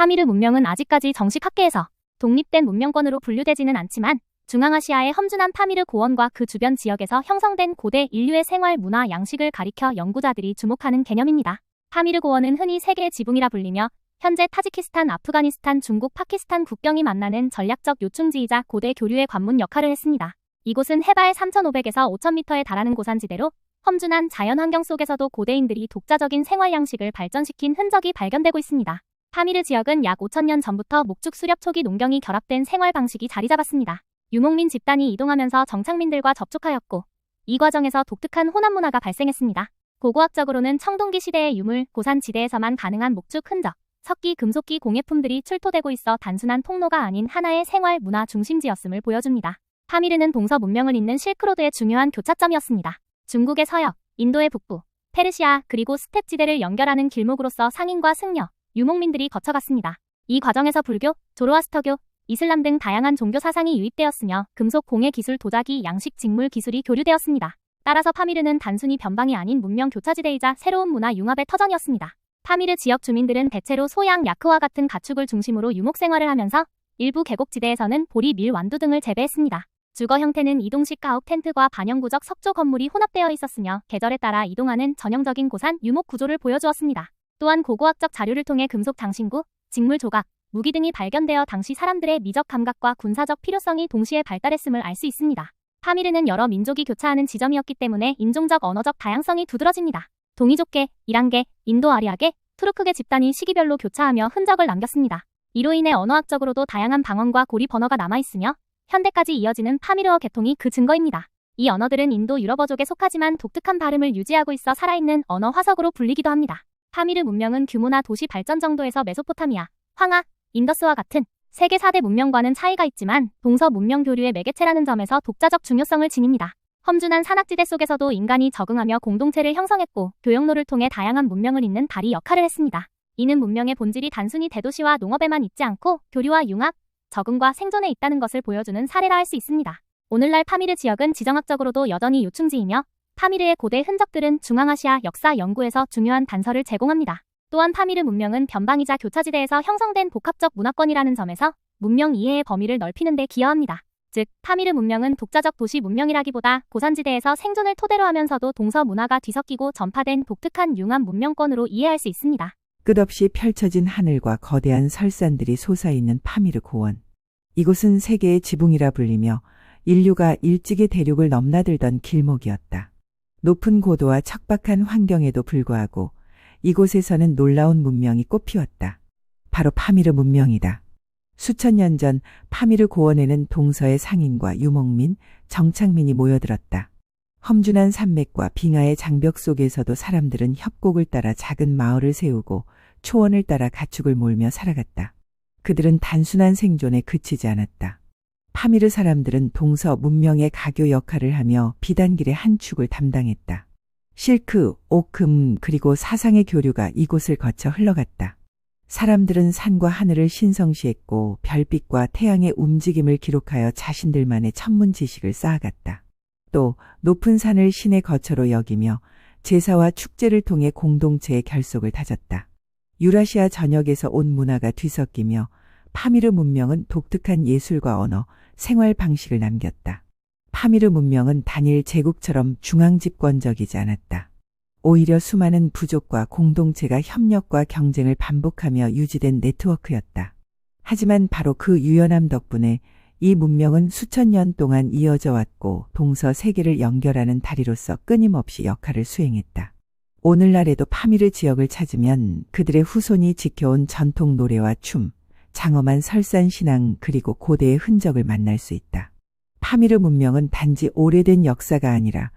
파미르 문명은 아직까지 정식 학계에서 독립된 문명권으로 분류되지는 않지만 중앙아시아의 험준한 파미르 고원과 그 주변 지역에서 형성된 고대 인류의 생활 문화 양식을 가리켜 연구자들이 주목하는 개념입니다. 파미르 고원은 흔히 세계의 지붕이라 불리며 현재 타지키스탄, 아프가니스탄, 중국, 파키스탄 국경이 만나는 전략적 요충지이자 고대 교류의 관문 역할을 했습니다. 이곳은 해발 3,500에서 5,000m에 달하는 고산지대로 험준한 자연환경 속에서도 고대인들이 독자적인 생활 양식을 발전시킨 흔적이 발견되고 있습니다. 파미르 지역은 약 5,000년 전부터 목축 수렵 초기 농경이 결합된 생활 방식이 자리 잡았습니다. 유목민 집단이 이동하면서 정착민들과 접촉하였고 이 과정에서 독특한 혼합 문화가 발생했습니다. 고고학적으로는 청동기 시대의 유물, 고산지대에서만 가능한 목축 흔적, 석기, 금속기 공예품들이 출토되고 있어 단순한 통로가 아닌 하나의 생활 문화 중심지였음을 보여줍니다. 파미르는 동서 문명을 잇는 실크로드의 중요한 교차점이었습니다. 중국의 서역, 인도의 북부, 페르시아 그리고 스텝지대를 연결하는 길목으로서 상인과 승려, 유목민들이 거쳐갔습니다. 이 과정에서 불교, 조로아스터교, 이슬람 등 다양한 종교 사상이 유입되었으며 금속 공예 기술, 도자기, 양식, 직물 기술이 교류되었습니다. 따라서 파미르는 단순히 변방이 아닌 문명 교차지대이자 새로운 문화 융합의 터전이었습니다. 파미르 지역 주민들은 대체로 소양, 야크와 같은 가축을 중심으로 유목 생활을 하면서 일부 계곡지대에서는 보리, 밀, 완두 등을 재배했습니다. 주거 형태는 이동식 가옥 텐트과 반영구적 석조 건물이 혼합되어 있었으며 계절에 따라 이동하는 전형적인 고산, 유목 구조를 보여주었습니다. 또한 고고학적 자료를 통해 금속 장신구, 직물 조각, 무기 등이 발견되어 당시 사람들의 미적 감각과 군사적 필요성이 동시에 발달했음을 알 수 있습니다. 파미르는 여러 민족이 교차하는 지점이었기 때문에 인종적 언어적 다양성이 두드러집니다. 동이족계, 이란계, 인도 아리아계, 투르크계 집단이 시기별로 교차하며 흔적을 남겼습니다. 이로 인해 언어학적으로도 다양한 방언과 고리 번어가 남아있으며 현대까지 이어지는 파미르어 계통이 그 증거입니다. 이 언어들은 인도 유럽어족에 속하지만 독특한 발음을 유지하고 있어 살아있는 언어 화석으로 불리기도 합니다. 파미르 문명은 규모나 도시 발전 정도에서 메소포타미아, 황하, 인더스와 같은 세계 4대 문명과는 차이가 있지만 동서 문명 교류의 매개체라는 점에서 독자적 중요성을 지닙니다. 험준한 산악지대 속에서도 인간이 적응하며 공동체를 형성했고 교역로를 통해 다양한 문명을 잇는 다리 역할을 했습니다. 이는 문명의 본질이 단순히 대도시와 농업에만 있지 않고 교류와 융합, 적응과 생존에 있다는 것을 보여주는 사례라 할 수 있습니다. 오늘날 파미르 지역은 지정학적으로도 여전히 요충지이며 파미르의 고대 흔적들은 중앙아시아 역사 연구에서 중요한 단서를 제공합니다. 또한 파미르 문명은 변방이자 교차지대에서 형성된 복합적 문화권이라는 점에서 문명 이해의 범위를 넓히는 데 기여합니다. 즉, 파미르 문명은 독자적 도시 문명이라기보다 고산지대에서 생존을 토대로 하면서도 동서 문화가 뒤섞이고 전파된 독특한 융합 문명권으로 이해할 수 있습니다. 끝없이 펼쳐진 하늘과 거대한 설산들이 솟아있는 파미르 고원. 이곳은 세계의 지붕이라 불리며 인류가 일찍이 대륙을 넘나들던 길목이었다. 높은 고도와 척박한 환경에도 불구하고 이곳에서는 놀라운 문명이 꽃피웠다. 바로 파미르 문명이다. 수천 년 전 파미르 고원에는 동서의 상인과 유목민, 정착민이 모여들었다. 험준한 산맥과 빙하의 장벽 속에서도 사람들은 협곡을 따라 작은 마을을 세우고 초원을 따라 가축을 몰며 살아갔다. 그들은 단순한 생존에 그치지 않았다. 파미르 사람들은 동서 문명의 가교 역할을 하며 비단길의 한 축을 담당했다. 실크, 옥, 금 그리고 사상의 교류가 이곳을 거쳐 흘러갔다. 사람들은 산과 하늘을 신성시했고 별빛과 태양의 움직임을 기록하여 자신들만의 천문 지식을 쌓아갔다. 또 높은 산을 신의 거처로 여기며 제사와 축제를 통해 공동체의 결속을 다졌다. 유라시아 전역에서 온 문화가 뒤섞이며 파미르 문명은 독특한 예술과 언어, 생활 방식을 남겼다. 파미르 문명은 단일 제국처럼 중앙집권적이지 않았다. 오히려 수많은 부족과 공동체가 협력과 경쟁을 반복하며 유지된 네트워크였다. 하지만 바로 그 유연함 덕분에 이 문명은 수천 년 동안 이어져 왔고 동서 세계를 연결하는 다리로서 끊임없이 역할을 수행했다. 오늘날에도 파미르 지역을 찾으면 그들의 후손이 지켜온 전통 노래와 춤, 장엄한 설산 신앙 그리고 고대의 흔적을 만날 수 있다. 파미르 문명은 단지 오래된 역사가 아니라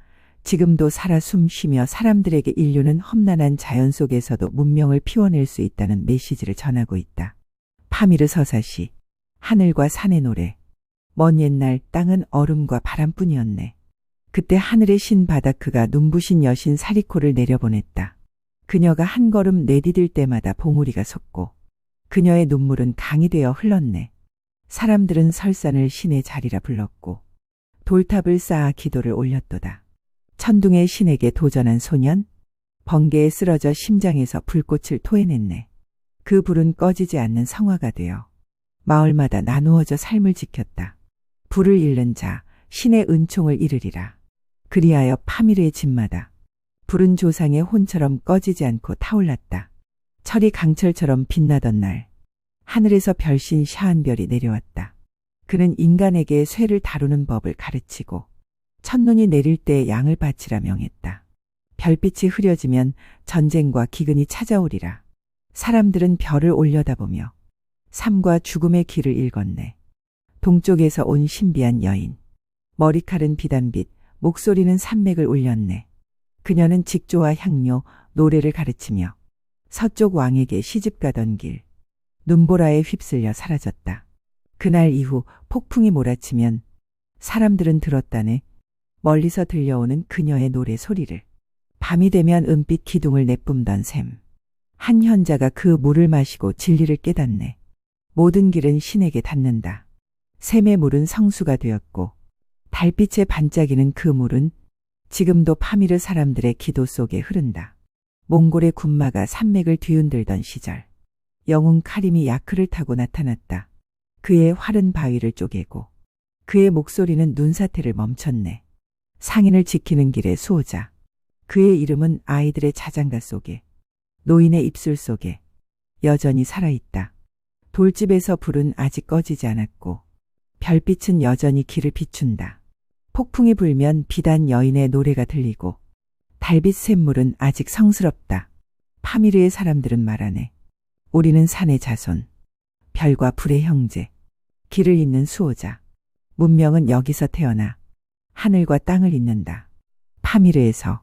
지금도 살아 숨쉬며 사람들에게 인류는 험난한 자연 속에서도 문명을 피워낼 수 있다는 메시지를 전하고 있다. 파미르 서사시, 하늘과 산의 노래. 먼 옛날 땅은 얼음과 바람뿐이었네. 그때 하늘의 신 바다크가 눈부신 여신 사리코를 내려보냈다. 그녀가 한 걸음 내디딜 때마다 봉우리가 솟고 그녀의 눈물은 강이 되어 흘렀네. 사람들은 설산을 신의 자리라 불렀고 돌탑을 쌓아 기도를 올렸도다. 천둥의 신에게 도전한 소년, 번개에 쓰러져 심장에서 불꽃을 토해냈네. 그 불은 꺼지지 않는 성화가 되어 마을마다 나누어져 삶을 지켰다. 불을 잃는 자 신의 은총을 잃으리라. 그리하여 파미르의 집마다 불은 조상의 혼처럼 꺼지지 않고 타올랐다. 철이 강철처럼 빛나던 날 하늘에서 별신 샤한별이 내려왔다. 그는 인간에게 쇠를 다루는 법을 가르치고 첫눈이 내릴 때 양을 바치라 명했다. 별빛이 흐려지면 전쟁과 기근이 찾아오리라. 사람들은 별을 올려다보며 삶과 죽음의 길을 읽었네. 동쪽에서 온 신비한 여인. 머리칼은 비단빛, 목소리는 산맥을 울렸네. 그녀는 직조와 향료, 노래를 가르치며 서쪽 왕에게 시집가던 길, 눈보라에 휩쓸려 사라졌다. 그날 이후 폭풍이 몰아치면 사람들은 들었다네. 멀리서 들려오는 그녀의 노래 소리를. 밤이 되면 은빛 기둥을 내뿜던 샘. 한 현자가 그 물을 마시고 진리를 깨닫네. 모든 길은 신에게 닿는다. 샘의 물은 성수가 되었고 달빛에 반짝이는 그 물은 지금도 파미르 사람들의 기도 속에 흐른다. 몽골의 군마가 산맥을 뒤흔들던 시절 영웅 카림이 야크를 타고 나타났다. 그의 활은 바위를 쪼개고 그의 목소리는 눈사태를 멈췄네. 상인을 지키는 길의 수호자. 그의 이름은 아이들의 자장가 속에 노인의 입술 속에 여전히 살아있다. 돌집에서 불은 아직 꺼지지 않았고 별빛은 여전히 길을 비춘다. 폭풍이 불면 비단 여인의 노래가 들리고 달빛 샘물은 아직 성스럽다. 파미르의 사람들은 말하네. 우리는 산의 자손, 별과 불의 형제, 길을 잇는 수호자. 문명은 여기서 태어나 하늘과 땅을 잇는다. 파미르에서